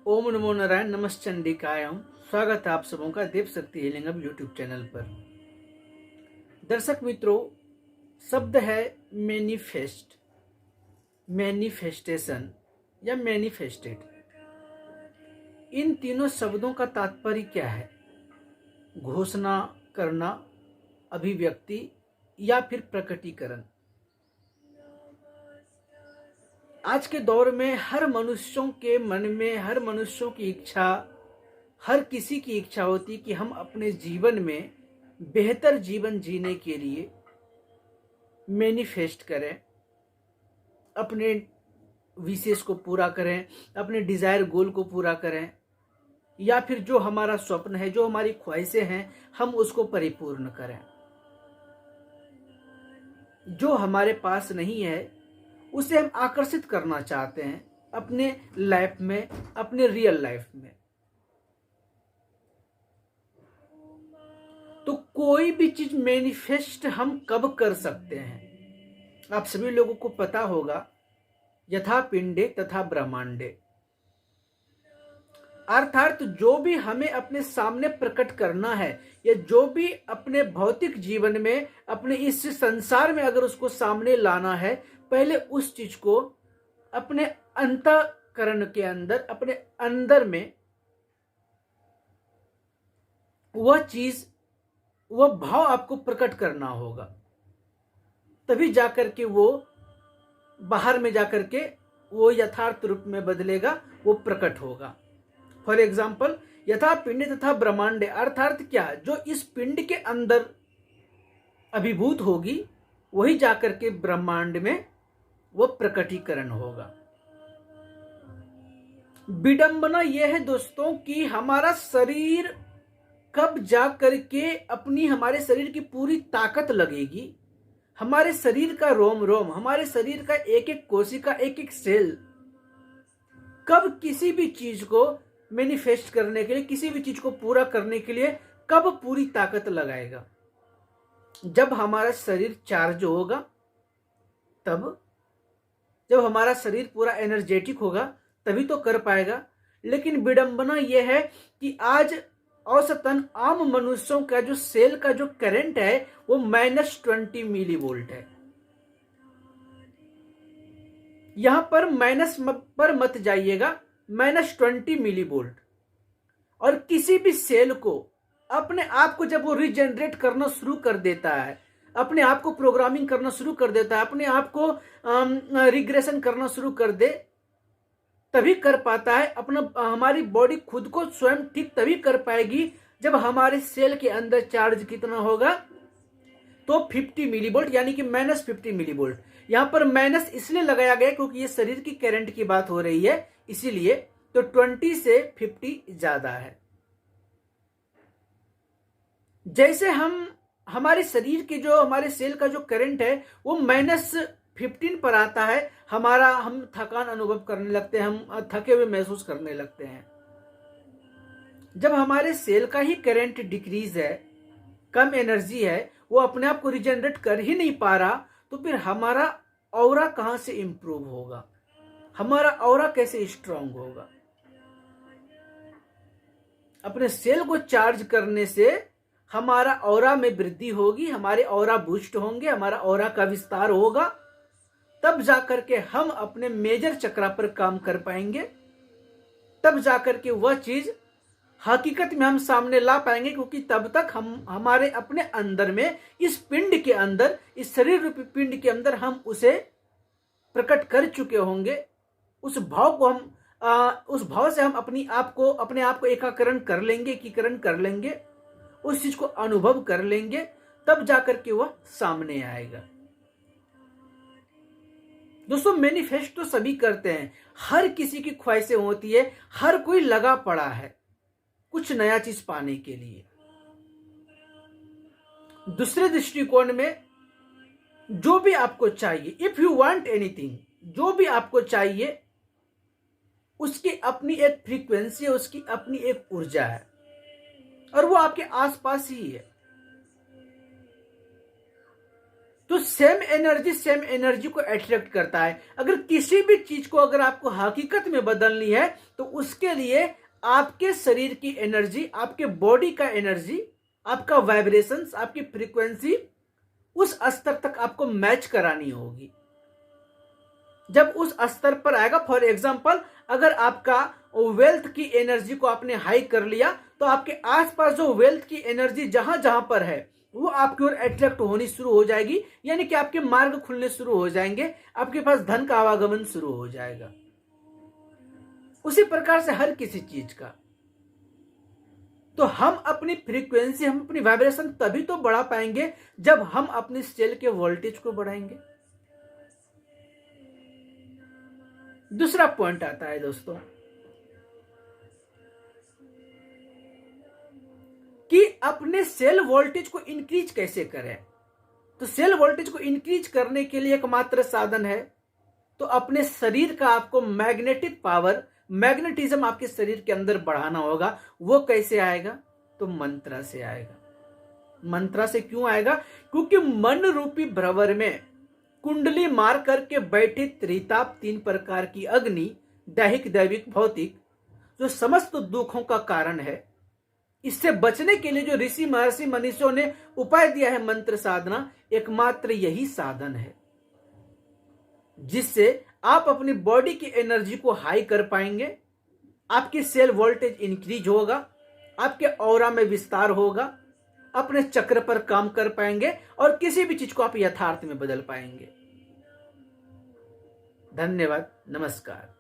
ओम नमो नारायण नमश्चंडिकायम। स्वागत है आप सबों का देव शक्ति हीलिंग हब यूट्यूब चैनल पर। दर्शक मित्रों, शब्द है मैनिफेस्ट, मैनिफेस्टेशन या मैनिफेस्टेड। इन तीनों शब्दों का तात्पर्य क्या है? घोषणा करना, अभिव्यक्ति या फिर प्रकटीकरण। आज के दौर में हर मनुष्यों के मन में, हर मनुष्यों की इच्छा, हर किसी की इच्छा होती कि हम अपने जीवन में बेहतर जीवन जीने के लिए मैनिफेस्ट करें, अपने विशेष को पूरा करें, अपने डिजायर गोल को पूरा करें, या फिर जो हमारा स्वप्न है, जो हमारी ख्वाहिशें हैं, हम उसको परिपूर्ण करें। जो हमारे पास नहीं है उसे हम आकर्षित करना चाहते हैं अपने लाइफ में, अपने रियल लाइफ में। तो कोई भी चीज मैनिफेस्ट हम कब कर सकते हैं? आप सभी लोगों को पता होगा, यथा पिंडे तथा ब्रह्मांडे। अर्थात जो भी हमें अपने सामने प्रकट करना है, या जो भी अपने भौतिक जीवन में, अपने इस संसार में अगर उसको सामने लाना है, पहले उस चीज को अपने अंतःकरण के अंदर, अपने अंदर में वह चीज, वह भाव आपको प्रकट करना होगा। तभी जाकर के वो बाहर में जाकर के वो यथार्थ रूप में बदलेगा, वो प्रकट होगा। फॉर एग्जाम्पल, यथा पिंड तथा ब्रह्मांडे, अर्थात क्या? जो इस पिंड के अंदर अभिभूत होगी वही जाकर के ब्रह्मांड में वो प्रकटीकरण होगा। विडंबना यह है दोस्तों कि हमारा शरीर कब जा करके अपनी, हमारे शरीर की पूरी ताकत लगेगी, हमारे शरीर का रोम रोम, हमारे शरीर का एक एक कोशिका, एक एक सेल कब किसी भी चीज को मैनिफेस्ट करने के लिए, किसी भी चीज को पूरा करने के लिए कब पूरी ताकत लगाएगा? जब हमारा शरीर चार्ज होगा, तब जब हमारा शरीर पूरा एनर्जेटिक होगा तभी तो कर पाएगा। लेकिन विडंबना यह है कि आज औसतन आम मनुष्यों का जो सेल का जो करंट है वो -20 मिली वोल्ट है। यहां पर माइनस पर मत जाइएगा, -20 मिली वोल्ट। और किसी भी सेल को अपने आप को जब वो रिजेनरेट करना शुरू कर देता है, अपने आप को प्रोग्रामिंग करना शुरू कर देता है, अपने आप को रिग्रेशन करना शुरू कर दे, तभी कर पाता है अपना। हमारी बॉडी खुद को स्वयं ठीक तभी कर पाएगी जब हमारे सेल के अंदर चार्ज कितना होगा, तो 50 मिली वोल्ट, यानी कि -50 मिली वोल्ट। यहां पर माइनस इसलिए लगाया गया क्योंकि ये शरीर की करंट की बात हो रही है, इसीलिए। तो 20 से 50 ज्यादा है। जैसे हम, हमारे शरीर के जो, हमारे सेल का जो करंट है वो -15 पर आता है, हम थकान अनुभव करने लगते हैं, हम थके हुए महसूस करने लगते हैं। जब हमारे सेल का ही करंट डिक्रीज है, कम एनर्जी है, वो अपने आप को रिजेनरेट कर ही नहीं पा रहा, तो फिर हमारा ऑरा कहां से इंप्रूव होगा, हमारा ऑरा कैसे स्ट्रांग होगा? अपने सेल को चार्ज करने से हमारा ऑरा में वृद्धि होगी, हमारे ऑरा बूस्ट होंगे, हमारा ऑरा का विस्तार होगा, तब जाकर के हम अपने मेजर चक्रा पर काम कर पाएंगे, तब जाकर के वह चीज हकीकत में हम सामने ला पाएंगे। क्योंकि तब तक हम हमारे अपने अंदर में, इस पिंड के अंदर, इस शरीर रूपी पिंड के अंदर हम उसे प्रकट कर चुके होंगे। उस भाव को हम उस भाव से हम अपने आप को एकीकरण कर लेंगे, एकीकरण कर लेंगे, उस चीज को अनुभव कर लेंगे, तब जाकर के वह सामने आएगा। दोस्तों, मैनिफेस्ट तो सभी करते हैं, हर किसी की ख्वाहिशें होती है, हर कोई लगा पड़ा है कुछ नया चीज पाने के लिए। दूसरे दृष्टिकोण में, जो भी आपको चाहिए, इफ यू वांट एनीथिंग, जो भी आपको चाहिए उसकी अपनी एक फ्रीक्वेंसी है, उसकी अपनी एक ऊर्जा है, और वो आपके आसपास ही है। तो सेम एनर्जी को अट्रैक्ट करता है। अगर किसी भी चीज को अगर आपको हकीकत में बदलनी है तो उसके लिए आपके शरीर की एनर्जी, आपके बॉडी का एनर्जी, आपका वाइब्रेशंस, आपकी फ्रीक्वेंसी उस स्तर तक आपको मैच करानी होगी। जब उस स्तर पर आएगा, फॉर एग्जांपल अगर आपका वेल्थ की एनर्जी को आपने हाई कर लिया तो आपके आसपास जो वेल्थ की एनर्जी जहां जहां पर है वो आपकी ओर अट्रैक्ट होनी शुरू हो जाएगी, यानी कि आपके मार्ग खुलने शुरू हो जाएंगे, आपके पास धन का आवागमन शुरू हो जाएगा। उसी प्रकार से हर किसी चीज का। तो हम अपनी फ्रीक्वेंसी, हम अपनी वाइब्रेशन तभी तो बढ़ा पाएंगे जब हम अपनी सेल के वोल्टेज को बढ़ाएंगे। दूसरा पॉइंट आता है दोस्तों कि अपने सेल वोल्टेज को इंक्रीज कैसे करें। तो सेल वोल्टेज को इंक्रीज करने के लिए एकमात्र साधन है, तो अपने शरीर का आपको मैग्नेटिक पावर, मैग्नेटिज्म आपके शरीर के अंदर बढ़ाना होगा। वो कैसे आएगा? तो मंत्र से आएगा। मंत्र से क्यों आएगा? क्योंकि मन रूपी भ्रवर में कुंडली मार करके बैठे त्रिताप, 3 प्रकार की अग्नि, दैहिक, दैविक, भौतिक, जो समस्त दुखों का कारण है, इससे बचने के लिए जो ऋषि महर्षि मनीषियों ने उपाय दिया है मंत्र साधना, एकमात्र यही साधन है जिससे आप अपनी बॉडी की एनर्जी को हाई कर पाएंगे, आपकी सेल वोल्टेज इंक्रीज होगा, आपके ऑरा में विस्तार होगा, अपने चक्र पर काम कर पाएंगे और किसी भी चीज को आप यथार्थ में बदल पाएंगे। धन्यवाद, नमस्कार।